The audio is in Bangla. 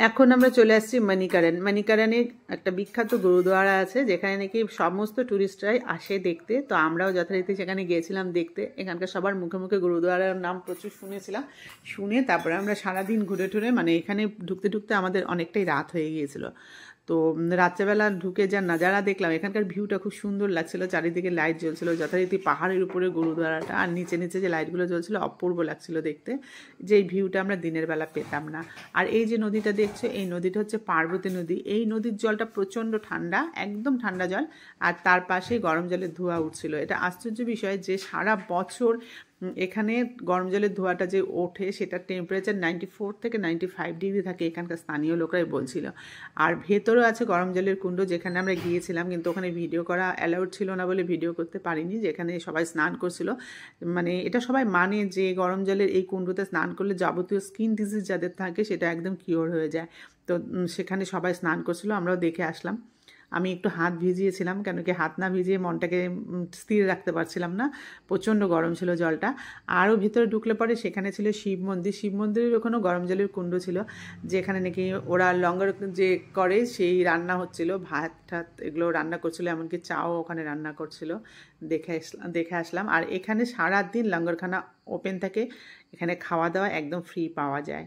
এখন আমরা চলে আসছি মণিকরণ। মণিকরণে একটা বিখ্যাত গুরুদ্বারা আছে যেখানে নাকি সমস্ত ট্যুরিস্টরাই আসে দেখতে। তো আমরাও যথারীতি সেখানে গিয়েছিলাম দেখতে। এখানকার সবার মুখে মুখে গুরুদ্বারার নাম প্রচুর শুনেছিলাম। শুনে তারপরে আমরা সারাদিন ঘুরে টুরে মানে এখানে ঢুকতে ঢুকতে আমাদের অনেকটাই রাত হয়ে গিয়েছিল। তো রাত্রেবেলা ঢুকে যা নাজারা দেখলাম, এখানকার ভিউটা খুব সুন্দর লাগছিল। চারিদিকে লাইট জ্বলছিল, যথারীতি পাহাড়ের উপরে গুরুদ্বারাটা, আর নিচে নিচে যে লাইটগুলো জ্বলছিল অপূর্ব লাগছিল দেখতে, যে এই ভিউটা আমরা দিনের বেলা পেতাম না। আর এই যে নদীটা দেখছো, এই নদীটা হচ্ছে পার্বতী নদী। এই নদীর জলটা প্রচণ্ড ঠান্ডা, একদম ঠান্ডা জল, আর তার পাশেই গরম জলের ধোঁয়া উঠছিল। এটা আশ্চর্য বিষয় যে সারা বছর এখানে গরম জলের ধোঁয়াটা যে ওঠে সেটার টেম্পারেচার 94 থেকে 95 ডিগ্রি থাকে, এখানকার স্থানীয় লোকরাই বলছিল। আর ভেতরেও আছে গরম জলের কুণ্ড, যেখানে আমরা গিয়েছিলাম, কিন্তু ওখানে ভিডিও করা অ্যালাউড ছিল না বলে ভিডিও করতে পারিনি। যেখানে সবাই স্নান করছিল, মানে এটা সবাই মানে যে গরম জলের এই কুণ্ডতে স্নান করলে যাবতীয় স্কিন ডিজিজ যাদের থাকে সেটা একদম কিওর হয়ে যায়। তো সেখানে সবাই স্নান করছিল, আমরাও দেখে আসলাম। আমি একটু হাত ভিজিয়েছিলাম, কেন কি হাত না ভিজিয়ে মনটাকে স্থির রাখতে পারছিলাম না, প্রচণ্ড গরম ছিল জলটা। আরও ভিতরে ঢুকলে পরে সেখানে ছিল শিব মন্দির। শিব মন্দিরের ওখানেও গরম জলের কুণ্ড ছিল, যেখানে নাকি ওরা লঙ্গর যে করে সেই রান্না হচ্ছিল, ভাত ঠাত এগুলো রান্না করছিল, এমনকি চাও ওখানে রান্না করছিল। দেখে আসলাম। আর এখানে সারাদিন লঙ্গরখানা ওপেন থাকে, এখানে খাওয়া দাওয়া একদম ফ্রি পাওয়া যায়।